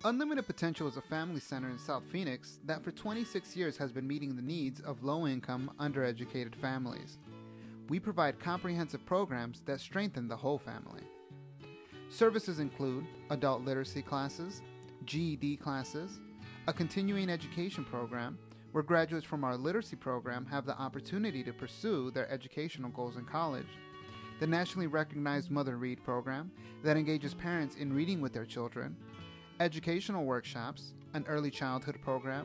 Unlimited Potential is a family center in South Phoenix that for 26 years has been meeting the needs of low-income, undereducated families. We provide comprehensive programs that strengthen the whole family. Services include adult literacy classes, GED classes, a continuing education program where graduates from our literacy program have the opportunity to pursue their educational goals in college, the nationally recognized Motheread program that engages parents in reading with their children, educational workshops, an early childhood program,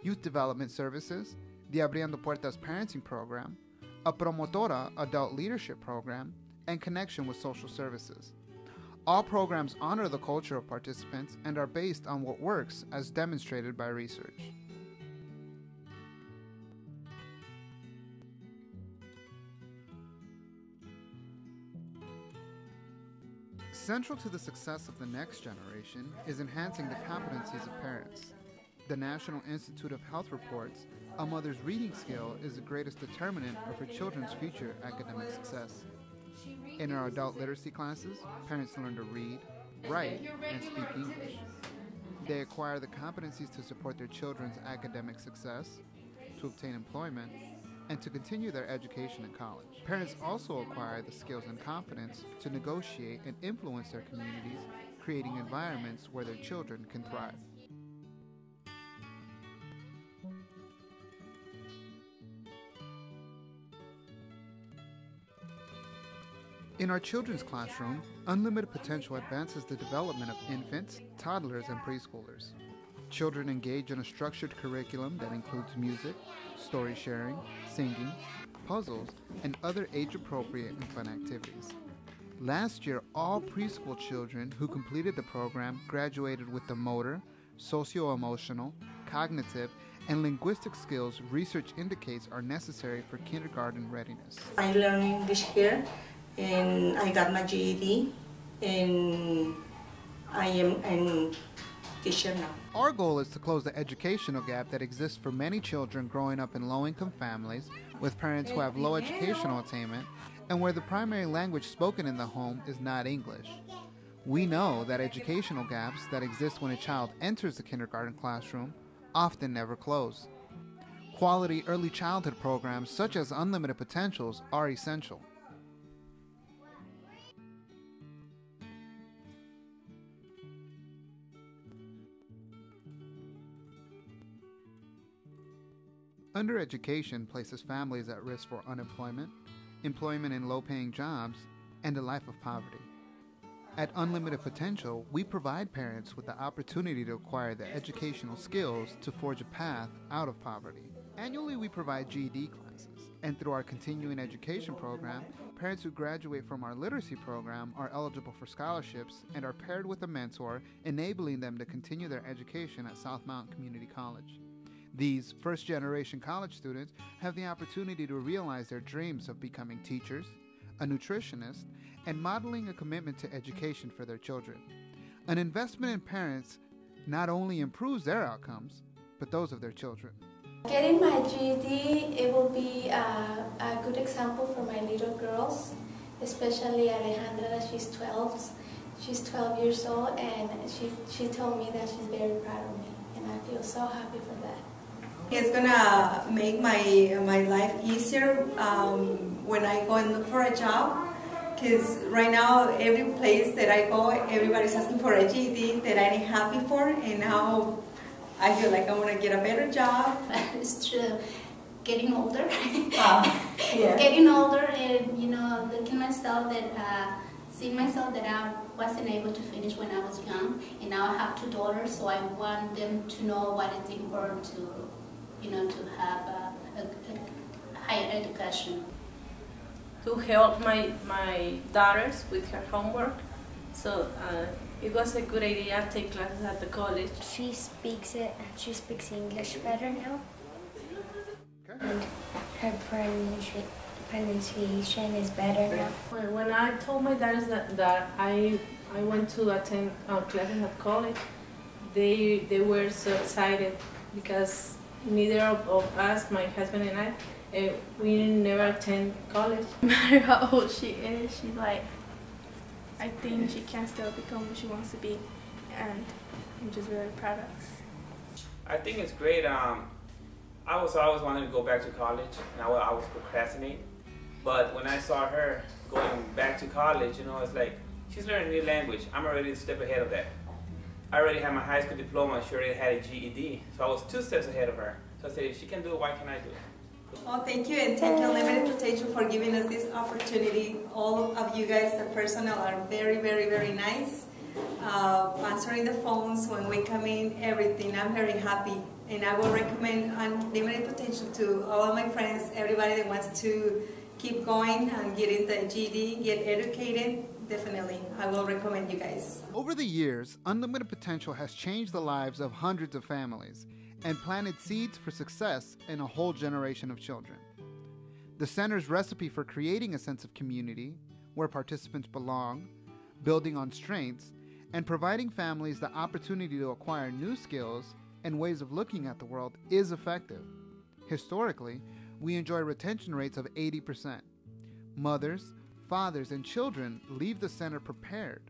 youth development services, the Abriendo Puertas parenting program, a Promotora adult leadership program, and connection with social services. All programs honor the culture of participants and are based on what works as demonstrated by research. Central to the success of the next generation is enhancing the competencies of parents. The National Institute of Health reports a mother's reading skill is the greatest determinant of her children's future academic success. In our adult literacy classes, parents learn to read, write, and speak English. They acquire the competencies to support their children's academic success, to obtain employment, and to continue their education in college. Parents also acquire the skills and confidence to negotiate and influence their communities, creating environments where their children can thrive. In our children's classroom, Unlimited Potential advances the development of infants, toddlers, and preschoolers. Children engage in a structured curriculum that includes music, story sharing, singing, puzzles, and other age-appropriate and fun activities. Last year, all preschool children who completed the program graduated with the motor, socio-emotional, cognitive, and linguistic skills research indicates are necessary for kindergarten readiness. I learned English here, and I got my GED, and I am a teacher now. Our goal is to close the educational gap that exists for many children growing up in low-income families with parents who have low educational attainment and where the primary language spoken in the home is not English. We know that educational gaps that exist when a child enters the kindergarten classroom often never close. Quality early childhood programs such as Unlimited Potentials are essential. Undereducation places families at risk for unemployment, employment in low-paying jobs, and a life of poverty. At Unlimited Potential, we provide parents with the opportunity to acquire the educational skills to forge a path out of poverty. Annually, we provide GED classes, and through our continuing education program, parents who graduate from our literacy program are eligible for scholarships and are paired with a mentor, enabling them to continue their education at South Mountain Community College. These first-generation college students have the opportunity to realize their dreams of becoming teachers, a nutritionist, and modeling a commitment to education for their children. An investment in parents not only improves their outcomes, but those of their children. Getting my GED, it will be a good example for my little girls, especially Alejandra, that she's 12. She's 12 years old, and she told me that she's very proud of me, and I feel so happy for that. It's gonna make my life easier when I go and look for a job, because right now every place that I go, everybody's asking for a GED that I didn't have before, and now I feel like I want to get a better job. It's true. Getting older. Yeah. Getting older, and looking myself seeing myself that I wasn't able to finish when I was young, and now I have 2 daughters, so I want them to know what is important to have a higher education. To help my daughters with her homework, so it was a good idea to take classes at the college. She speaks English better now, and her pronunciation is better now. When I told my daughters that I went to attend classes at college, they were so excited because neither of us, my husband and I, we never attend college. No matter how old she is, she's like, I think she can still become what she wants to be. And I'm just very proud of. I think it's great. I was always wanting to go back to college, and I was procrastinating. But when I saw her going back to college, you know, it's like she's learning a new language. I'm already a step ahead of that. I already had my high school diploma. She already had a GED, so I was 2 steps ahead of her. So I said, if she can do it, why can't I do it? Well, thank you, and thank you, Unlimited Potential, for giving us this opportunity. All of you guys, the personnel, are very, very, very nice. Answering the phones when we come in, everything. I'm very happy, and I will recommend Unlimited Potential to all of my friends, everybody that wants to keep going and get into GED, get educated. Definitely, I will recommend you guys. Over the years, Unlimited Potential has changed the lives of hundreds of families and planted seeds for success in a whole generation of children. The center's recipe for creating a sense of community, where participants belong, building on strengths, and providing families the opportunity to acquire new skills and ways of looking at the world is effective. Historically, we enjoy retention rates of 80%. Mothers, fathers, and children leave the center prepared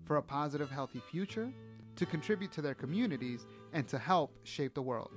for a positive, healthy future, to contribute to their communities, and to help shape the world.